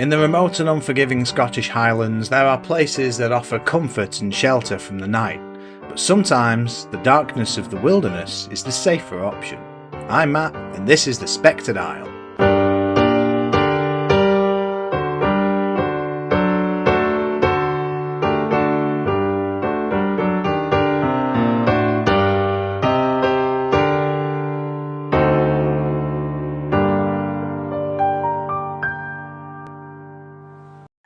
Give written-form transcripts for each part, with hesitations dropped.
In the remote and unforgiving Scottish Highlands, there are places that offer comfort and shelter from the night, but sometimes the darkness of the wilderness is the safer option. I'm Matt, and this is the Spectred Isle.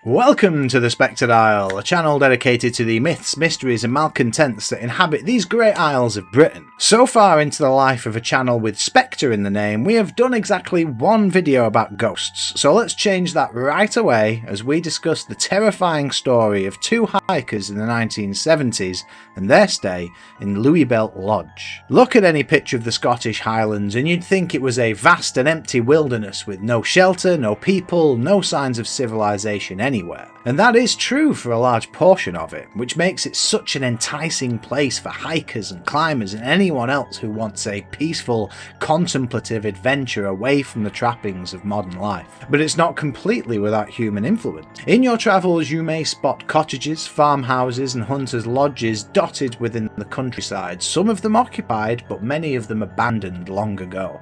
Welcome to the Spectred Isle, a channel dedicated to the myths, mysteries and malcontents that inhabit these great isles of Britain. So far into the life of a channel with Spectre in the name, we have done exactly one video about ghosts, so let's change that right away as we discuss the terrifying story of two hikers in the 1970s and their stay in Luibeilt Lodge. Look at any picture of the Scottish Highlands and you'd think it was a vast and empty wilderness with no shelter, no people, no signs of civilization anywhere. And that is true for a large portion of it, which makes it such an enticing place for hikers and climbers and anyone else who wants a peaceful, contemplative adventure away from the trappings of modern life. But it's not completely without human influence. In your travels you may spot cottages, farmhouses and hunters' lodges dotted within the countryside, some of them occupied but many of them abandoned long ago.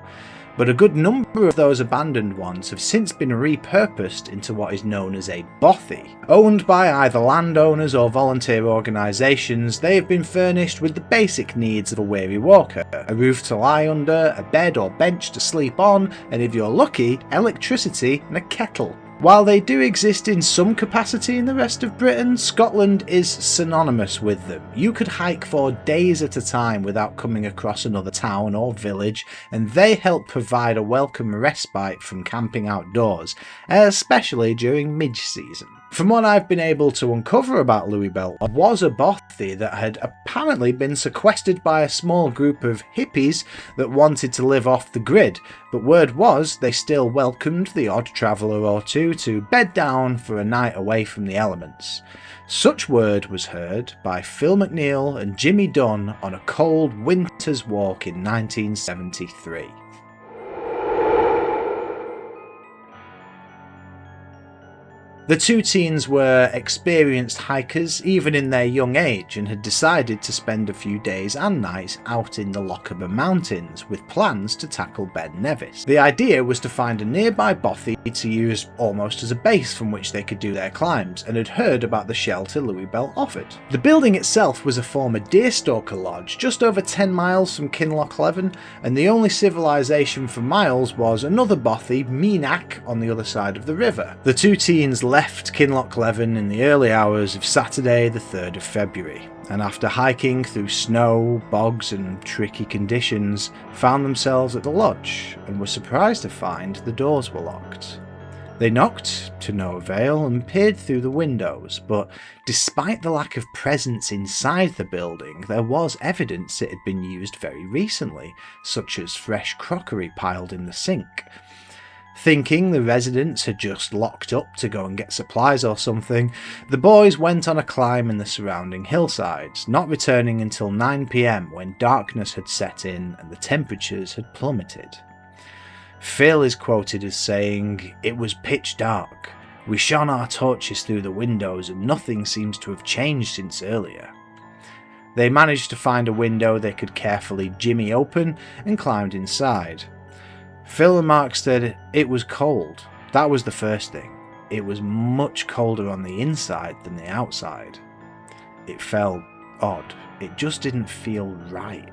But a good number of those abandoned ones have since been repurposed into what is known as a bothy. Owned by either landowners or volunteer organisations, they have been furnished with the basic needs of a weary walker: a roof to lie under, a bed or bench to sleep on, and if you're lucky, electricity and a kettle. While they do exist in some capacity in the rest of Britain, Scotland is synonymous with them. You could hike for days at a time without coming across another town or village, and they help provide a welcome respite from camping outdoors, especially during midge season. From what I've been able to uncover about Luibeilt, was a bothy that had apparently been sequestered by a small group of hippies that wanted to live off the grid, but word was they still welcomed the odd traveller or two to bed down for a night away from the elements. Such word was heard by Phil MacNeil and Jimmy Dunn on a cold winter's walk in 1973. The two teens were experienced hikers even in their young age and had decided to spend a few days and nights out in the Lochaber Mountains with plans to tackle Ben Nevis. The idea was to find a nearby bothy to use almost as a base from which they could do their climbs, and had heard about the shelter Luibeilt offered. The building itself was a former deerstalker lodge just over 10 miles from Kinlochleven, and the only civilization for miles was another bothy, Meenach, on the other side of the river. The two teens left Kinlochleven in the early hours of Saturday the 3rd of February, and after hiking through snow, bogs and tricky conditions, found themselves at the lodge and were surprised to find the doors were locked. They knocked to no avail and peered through the windows, but despite the lack of presence inside the building, there was evidence it had been used very recently, such as fresh crockery piled in the sink. Thinking the residents had just locked up to go and get supplies or something, the boys went on a climb in the surrounding hillsides, not returning until 9 PM when darkness had set in and the temperatures had plummeted. Phil is quoted as saying, "It was pitch dark. We shone our torches through the windows and nothing seems to have changed since earlier." They managed to find a window they could carefully jimmy open and climbed inside. Phil remarks that it was cold. That was the first thing. It was much colder on the inside than the outside. It felt odd. It just didn't feel right.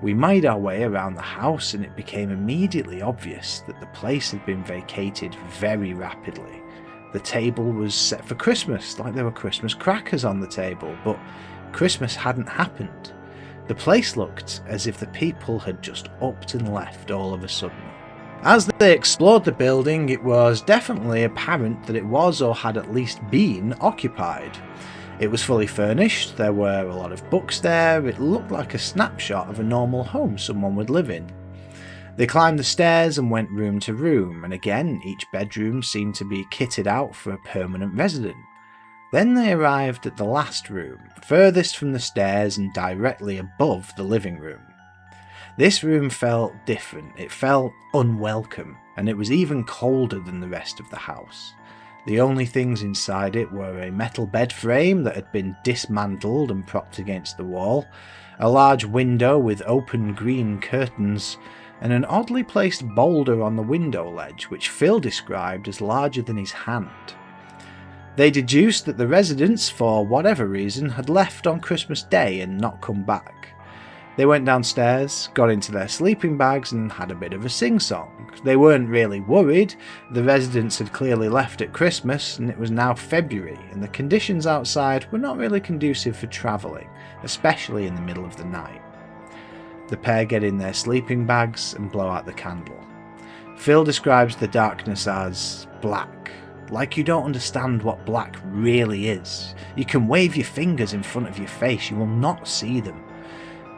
We made our way around the house and it became immediately obvious that the place had been vacated very rapidly. The table was set for Christmas, like there were Christmas crackers on the table, but Christmas hadn't happened. The place looked as if the people had just upped and left all of a sudden. As they explored the building, it was definitely apparent that it was or had at least been occupied. It was fully furnished, there were a lot of books there, it looked like a snapshot of a normal home someone would live in. They climbed the stairs and went room to room, and again each bedroom seemed to be kitted out for a permanent resident. Then they arrived at the last room, furthest from the stairs and directly above the living room. This room felt different, it felt unwelcome, and it was even colder than the rest of the house. The only things inside it were a metal bed frame that had been dismantled and propped against the wall, a large window with open green curtains, and an oddly placed boulder on the window ledge which Phil described as larger than his hand. They deduced that the residents, for whatever reason, had left on Christmas Day and not come back. They went downstairs, got into their sleeping bags and had a bit of a sing-song. They weren't really worried. The residents had clearly left at Christmas and it was now February and the conditions outside were not really conducive for travelling, especially in the middle of the night. The pair get in their sleeping bags and blow out the candle. Phil describes the darkness as black, like you don't understand what black really is. You can wave your fingers in front of your face, you will not see them.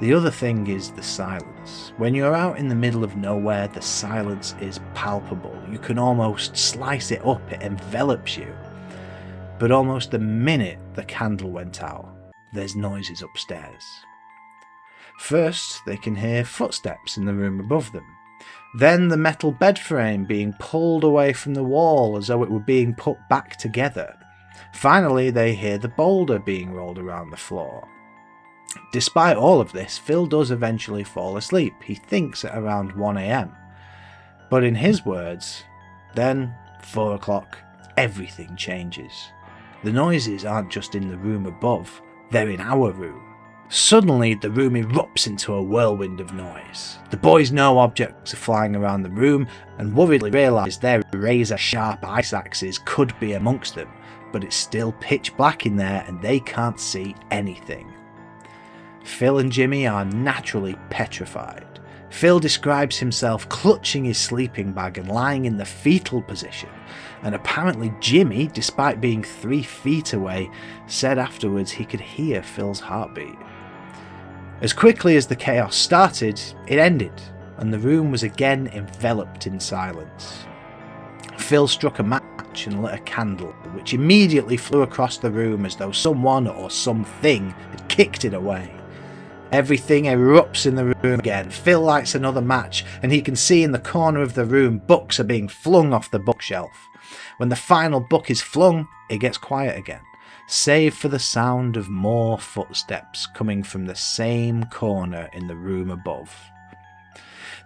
The other thing is the silence. When you're out in the middle of nowhere, the silence is palpable. You can almost slice it up, it envelops you. But almost the minute the candle went out, there's noises upstairs. First, they can hear footsteps in the room above them. Then the metal bed frame being pulled away from the wall as though it were being put back together. Finally, they hear the boulder being rolled around the floor. Despite all of this, Phil does eventually fall asleep. He thinks at around 1 AM. But in his words, then 4 o'clock, everything changes. The noises aren't just in the room above, they're in our room. Suddenly, the room erupts into a whirlwind of noise. The boys know objects are flying around the room and worriedly realise their razor-sharp ice axes could be amongst them, but it's still pitch black in there and they can't see anything. Phil and Jimmy are naturally petrified. Phil describes himself clutching his sleeping bag and lying in the fetal position, and apparently Jimmy, despite being 3 feet away, said afterwards he could hear Phil's heartbeat. As quickly as the chaos started, it ended, and the room was again enveloped in silence. Phil struck a match and lit a candle, which immediately flew across the room as though someone or something had kicked it away. Everything erupts in the room again. Phil lights another match and he can see in the corner of the room books are being flung off the bookshelf. When the final book is flung, it gets quiet again, save for the sound of more footsteps coming from the same corner in the room above.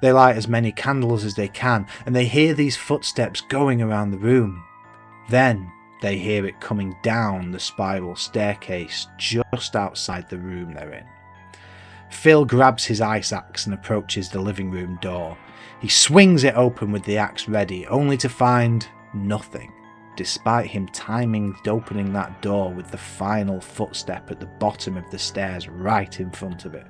They light as many candles as they can and they hear these footsteps going around the room. Then they hear it coming down the spiral staircase just outside the room they're in. Phil grabs his ice axe and approaches the living room door. He swings it open with the axe ready, only to find nothing, despite him timing opening that door with the final footstep at the bottom of the stairs right in front of it.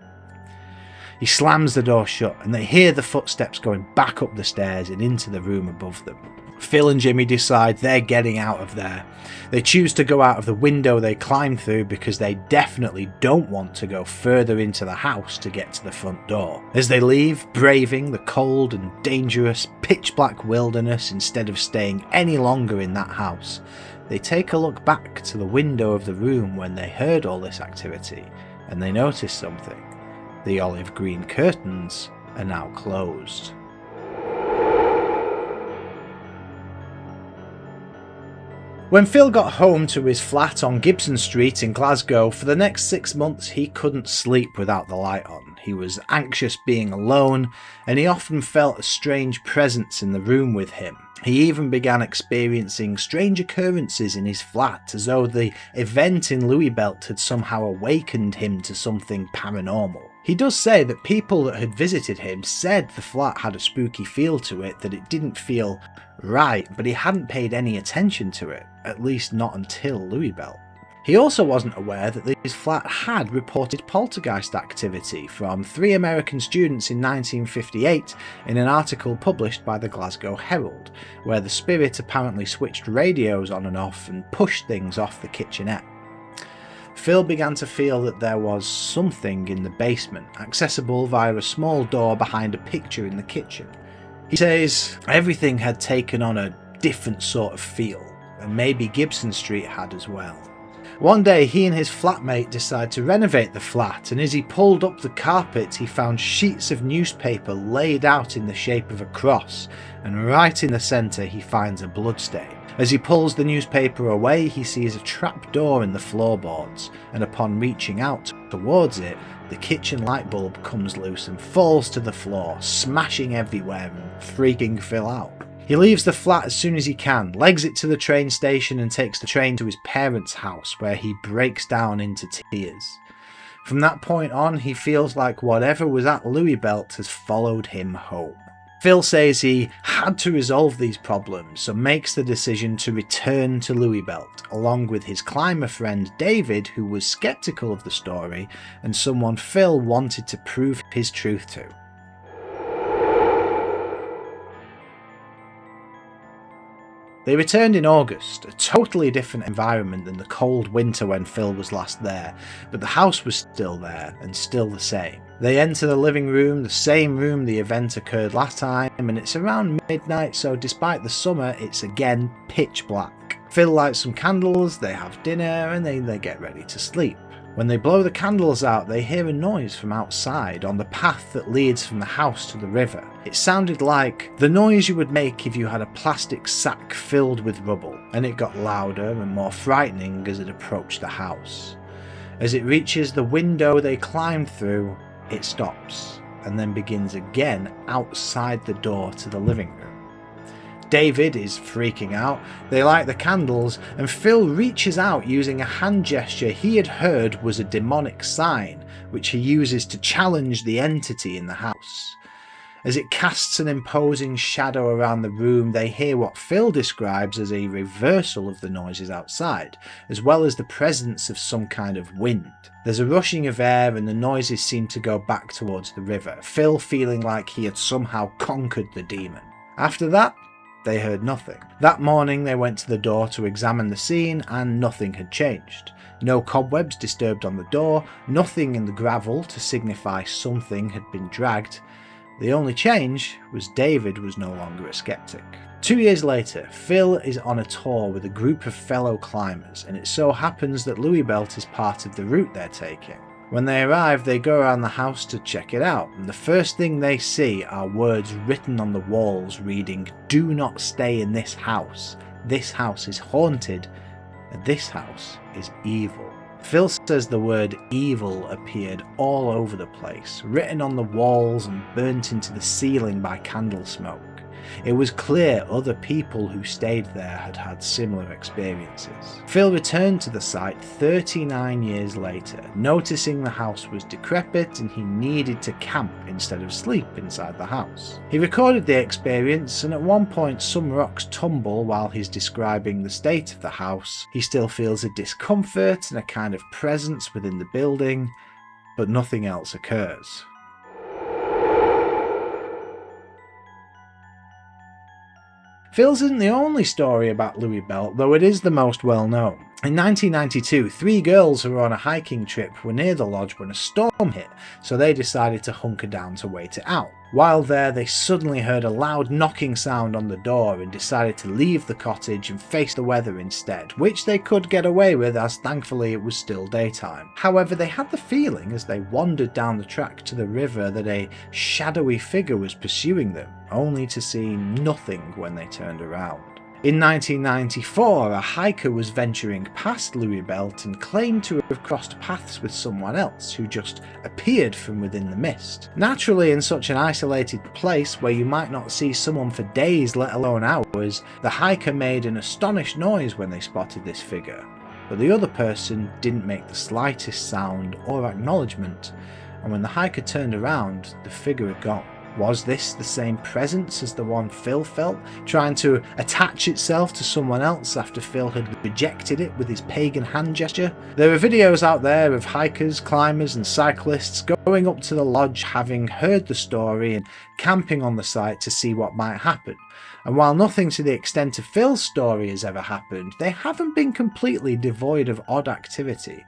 He slams the door shut and they hear the footsteps going back up the stairs and into the room above them. Phil and Jimmy decide they're getting out of there. They choose to go out of the window they climb through because they definitely don't want to go further into the house to get to the front door. As they leave, braving the cold and dangerous pitch-black wilderness instead of staying any longer in that house, they take a look back to the window of the room when they heard all this activity, and they notice something. The olive green curtains are now closed. When Phil got home to his flat on Gibson Street in Glasgow, for the next 6 months he couldn't sleep without the light on. He was anxious being alone, and he often felt a strange presence in the room with him. He even began experiencing strange occurrences in his flat, as though the event in Luibeilt had somehow awakened him to something paranormal. He does say that people that had visited him said the flat had a spooky feel to it, that it didn't feel right, but he hadn't paid any attention to it, at least not until Luibeilt. He also wasn't aware that his flat had reported poltergeist activity from 3 American students in 1958 in an article published by the Glasgow Herald, where the spirit apparently switched radios on and off and pushed things off the kitchenette. Phil began to feel that there was something in the basement, accessible via a small door behind a picture in the kitchen. He says everything had taken on a different sort of feel, and maybe Gibson Street had as well. One day he and his flatmate decided to renovate the flat, and as he pulled up the carpet he found sheets of newspaper laid out in the shape of a cross, and right in the centre he finds a bloodstain. As he pulls the newspaper away, he sees a trap door in the floorboards, and upon reaching out towards it, the kitchen light bulb comes loose and falls to the floor, smashing everywhere and freaking Phil out. He leaves the flat as soon as he can, legs it to the train station and takes the train to his parents' house, where he breaks down into tears. From that point on, he feels like whatever was at Luibeilt has followed him home. Phil says he had to resolve these problems, so makes the decision to return to Luibeilt, along with his climber friend David, who was skeptical of the story and someone Phil wanted to prove his truth to. They returned in August, a totally different environment than the cold winter when Phil was last there, but the house was still there and still the same. They enter the living room, the same room the event occurred last time, and it's around midnight, so despite the summer, it's again pitch black. Phil lights some candles, they have dinner, and they get ready to sleep. When they blow the candles out, they hear a noise from outside on the path that leads from the house to the river. It sounded like the noise you would make if you had a plastic sack filled with rubble, and it got louder and more frightening as it approached the house. As it reaches the window they climbed through, it stops, and then begins again outside the door to the living room. David is freaking out, they light the candles, and Phil reaches out using a hand gesture he had heard was a demonic sign, which he uses to challenge the entity in the house. As it casts an imposing shadow around the room, they hear what Phil describes as a reversal of the noises outside, as well as the presence of some kind of wind. There's a rushing of air and the noises seem to go back towards the river, Phil feeling like he had somehow conquered the demon. After that, they heard nothing. That morning they went to the door to examine the scene and nothing had changed. No cobwebs disturbed on the door, nothing in the gravel to signify something had been dragged. The only change was David was no longer a skeptic. 2 years later, Phil is on a tour with a group of fellow climbers, and it so happens that Luibeilt is part of the route they're taking. When they arrive, they go around the house to check it out, and the first thing they see are words written on the walls reading, "Do not stay in this house is haunted, and this house is evil." Phil says the word evil appeared all over the place, written on the walls and burnt into the ceiling by candle smoke. It was clear other people who stayed there had had similar experiences. Phil returned to the site 39 years later, noticing the house was decrepit and he needed to camp instead of sleep inside the house. He recorded the experience, and at one point some rocks tumble while he's describing the state of the house. He still feels a discomfort and a kind of presence within the building, but nothing else occurs. Phil's isn't the only story about Luibeilt, though it is the most well known. In 1992, 3 girls who were on a hiking trip were near the lodge when a storm hit, so they decided to hunker down to wait it out. While there, they suddenly heard a loud knocking sound on the door and decided to leave the cottage and face the weather instead, which they could get away with as thankfully it was still daytime. However, they had the feeling as they wandered down the track to the river that a shadowy figure was pursuing them, only to see nothing when they turned around. In 1994, a hiker was venturing past Luibeilt and claimed to have crossed paths with someone else who just appeared from within the mist. Naturally, in such an isolated place where you might not see someone for days, let alone hours, the hiker made an astonished noise when they spotted this figure, but the other person didn't make the slightest sound or acknowledgement, and when the hiker turned around, the figure had gone. Was this the same presence as the one Phil felt, trying to attach itself to someone else after Phil had rejected it with his pagan hand gesture? There are videos out there of hikers, climbers and cyclists going up to the lodge having heard the story and camping on the site to see what might happen. And while nothing to the extent of Phil's story has ever happened, they haven't been completely devoid of odd activity.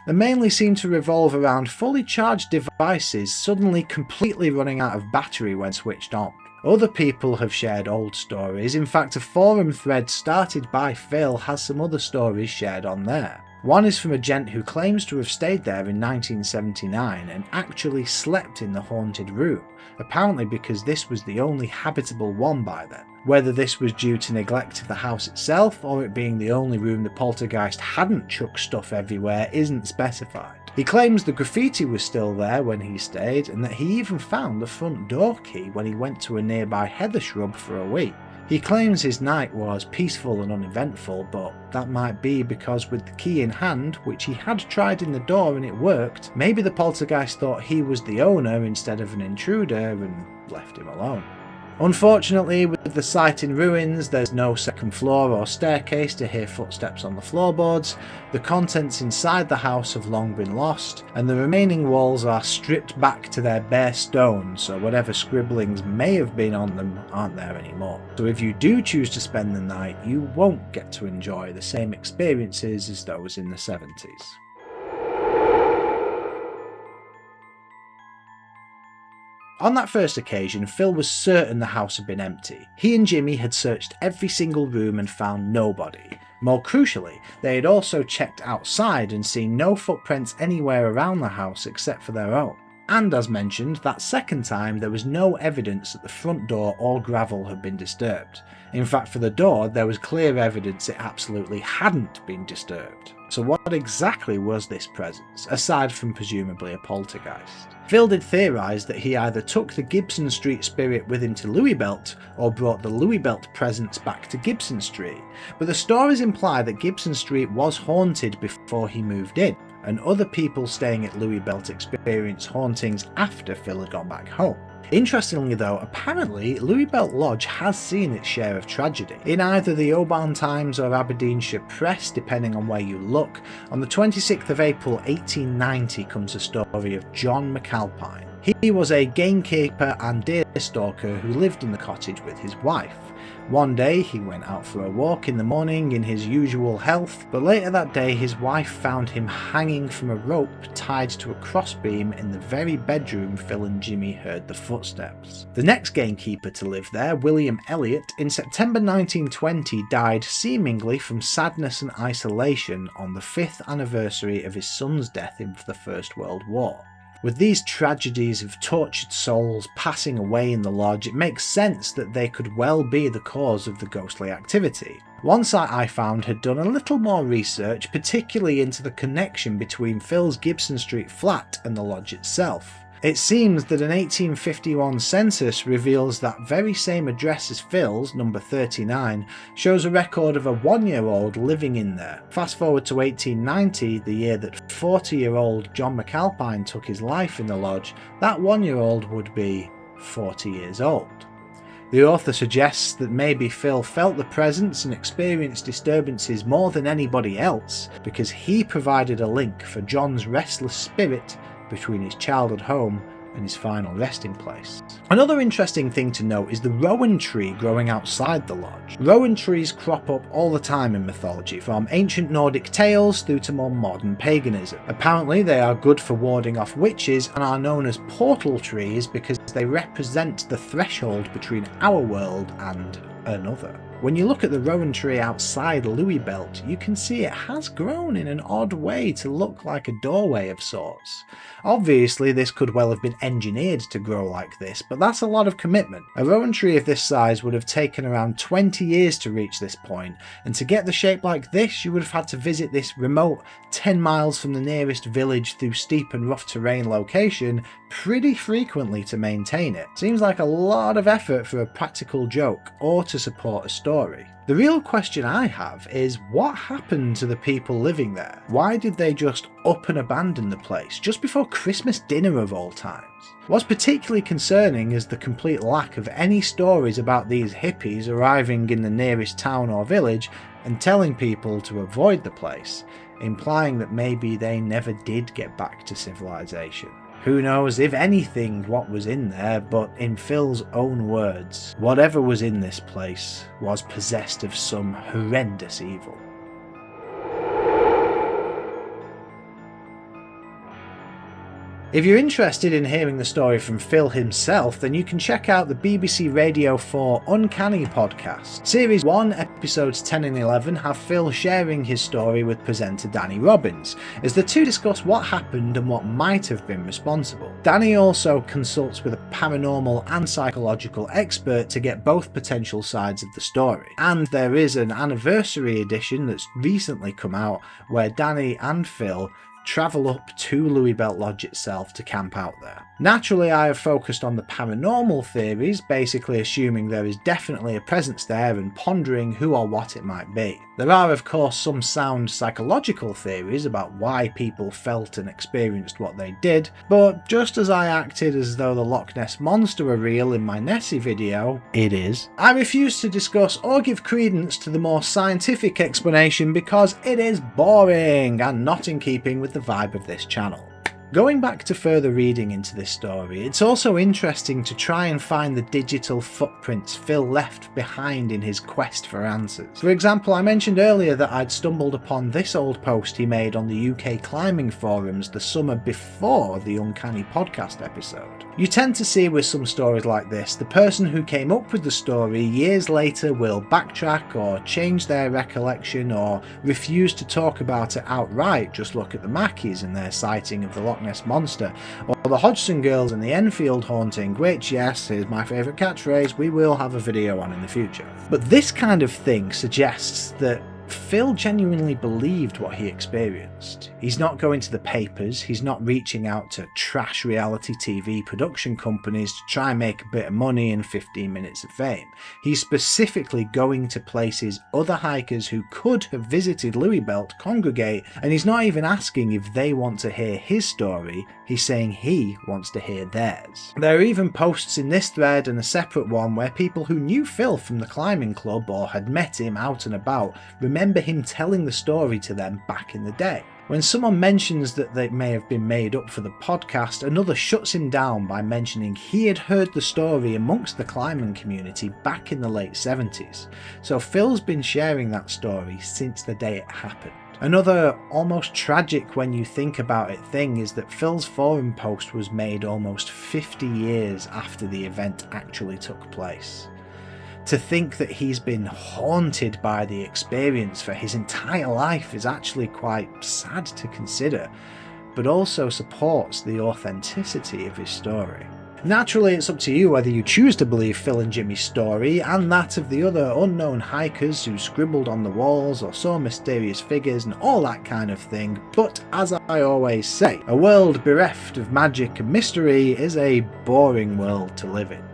They mainly seem to revolve around fully charged devices suddenly completely running out of battery when switched on. Other people have shared old stories. In fact, a forum thread started by Phil has some other stories shared on there. One is from a gent who claims to have stayed there in 1979 and actually slept in the haunted room, apparently because this was the only habitable one by then. Whether this was due to neglect of the house itself or it being the only room the poltergeist hadn't chucked stuff everywhere isn't specified. He claims the graffiti was still there when he stayed and that he even found the front door key when he went to a nearby heather shrub for a wee. He claims his night was peaceful and uneventful, but that might be because with the key in hand, which he had tried in the door and it worked, maybe the poltergeist thought he was the owner instead of an intruder and left him alone. Unfortunately, with the site in ruins, there's no second floor or staircase to hear footsteps on the floorboards, the contents inside the house have long been lost, and the remaining walls are stripped back to their bare stone, so whatever scribblings may have been on them aren't there anymore. So if you do choose to spend the night, you won't get to enjoy the same experiences as those in the 70s. On that first occasion, Phil was certain the house had been empty. He and Jimmy had searched every single room and found nobody. More crucially, they had also checked outside and seen no footprints anywhere around the house except for their own. And as mentioned, that second time there was no evidence that the front door or gravel had been disturbed. In fact, for the door, there was clear evidence it absolutely hadn't been disturbed. So what exactly was this presence, aside from presumably a poltergeist? Phil did theorise that he either took the Gibson Street spirit with him to Luibeilt or brought the Luibeilt presence back to Gibson Street, but the stories imply that Gibson Street was haunted before he moved in, and other people staying at Luibeilt experienced hauntings after Phil had gone back home. Interestingly though, apparently Luibeilt Lodge has seen its share of tragedy. In either the Oban Times or Aberdeenshire Press, depending on where you look, on the 26th of April 1890 comes a story of John McAlpine. He was a gamekeeper and deer stalker who lived in the cottage with his wife. One day he went out for a walk in the morning in his usual health, but later that day his wife found him hanging from a rope tied to a crossbeam in the very bedroom Phil and Jimmy heard the footsteps. The next gamekeeper to live there, William Elliot, in September 1920 died seemingly from sadness and isolation on the 5th anniversary of his son's death in the First World War. With these tragedies of tortured souls passing away in the lodge, it makes sense that they could well be the cause of the ghostly activity. One site I found had done a little more research, particularly into the connection between Phil's Gibson Street flat and the lodge itself. It seems that an 1851 census reveals that very same address as Phil's, number 39, shows a record of a 1-year-old living in there. Fast forward to 1890, the year that 40-year-old John McAlpine took his life in the lodge, that 1-year-old would be 40 years old. The author suggests that maybe Phil felt the presence and experienced disturbances more than anybody else because he provided a link for John's restless spirit between his childhood home and his final resting place. Another interesting thing to note is the rowan tree growing outside the lodge. Rowan trees crop up all the time in mythology, from ancient Nordic tales through to more modern paganism. Apparently they are good for warding off witches and are known as portal trees because they represent the threshold between our world and another. When you look at the rowan tree outside Luibeilt, you can see it has grown in an odd way to look like a doorway of sorts. Obviously this could well have been engineered to grow like this, but that's a lot of commitment. A rowan tree of this size would have taken around 20 years to reach this point, and to get the shape like this you would have had to visit this remote 10 miles from the nearest village through steep and rough terrain location pretty frequently to maintain it. Seems like a lot of effort for a practical joke or to support a story. The real question I have is, what happened to the people living there? Why did they just up and abandon the place just before Christmas dinner of all times? What's particularly concerning is the complete lack of any stories about these hippies arriving in the nearest town or village and telling people to avoid the place, implying that maybe they never did get back to civilization. Who knows, if anything, what was in there, but in Phil's own words, whatever was in this place was possessed of some horrendous evil. If you're interested in hearing the story from Phil himself, then you can check out the BBC Radio 4 Uncanny podcast. Series 1, episodes 10 and 11 have Phil sharing his story with presenter Danny Robbins, as the two discuss what happened and what might have been responsible. Danny also consults with a paranormal and psychological expert to get both potential sides of the story. And there is an anniversary edition that's recently come out where Danny and Phil travel up to Luibeilt Lodge itself to camp out there. Naturally, I have focused on the paranormal theories, basically assuming there is definitely a presence there and pondering who or what it might be. There are of course some sound psychological theories about why people felt and experienced what they did, but just as I acted as though the Loch Ness Monster were real in my Nessie video, it is, I refuse to discuss or give credence to the more scientific explanation because it is boring and not in keeping with the vibe of this channel. Going back to further reading into this story, it's also interesting to try and find the digital footprints Phil left behind in his quest for answers. For example, I mentioned earlier that I'd stumbled upon this old post he made on the UK climbing forums the summer before the Uncanny podcast episode. You tend to see with some stories like this, the person who came up with the story years later will backtrack or change their recollection or refuse to talk about it outright. Just look at the Mackies and their sighting of the Loch Ness Monster, or the Hodgson girls and the Enfield haunting, which, yes, is my favourite catchphrase, we will have a video on in the future. But this kind of thing suggests that Phil genuinely believed what he experienced. He's not going to the papers, he's not reaching out to trash reality TV production companies to try and make a bit of money and 15 minutes of fame. He's specifically going to places other hikers who could have visited Luibeilt congregate, and he's not even asking if they want to hear his story, he's saying he wants to hear theirs. There are even posts in this thread and a separate one where people who knew Phil from the climbing club or had met him out and about remember him telling the story to them back in the day. When someone mentions that they may have been made up for the podcast, another shuts him down by mentioning he had heard the story amongst the climbing community back in the late 70s. So Phil's been sharing that story since the day it happened. Another almost tragic when you think about it thing is that Phil's forum post was made almost 50 years after the event actually took place. To think that he's been haunted by the experience for his entire life is actually quite sad to consider, but also supports the authenticity of his story. Naturally, it's up to you whether you choose to believe Phil and Jimmy's story and that of the other unknown hikers who scribbled on the walls or saw mysterious figures and all that kind of thing, but as I always say, a world bereft of magic and mystery is a boring world to live in.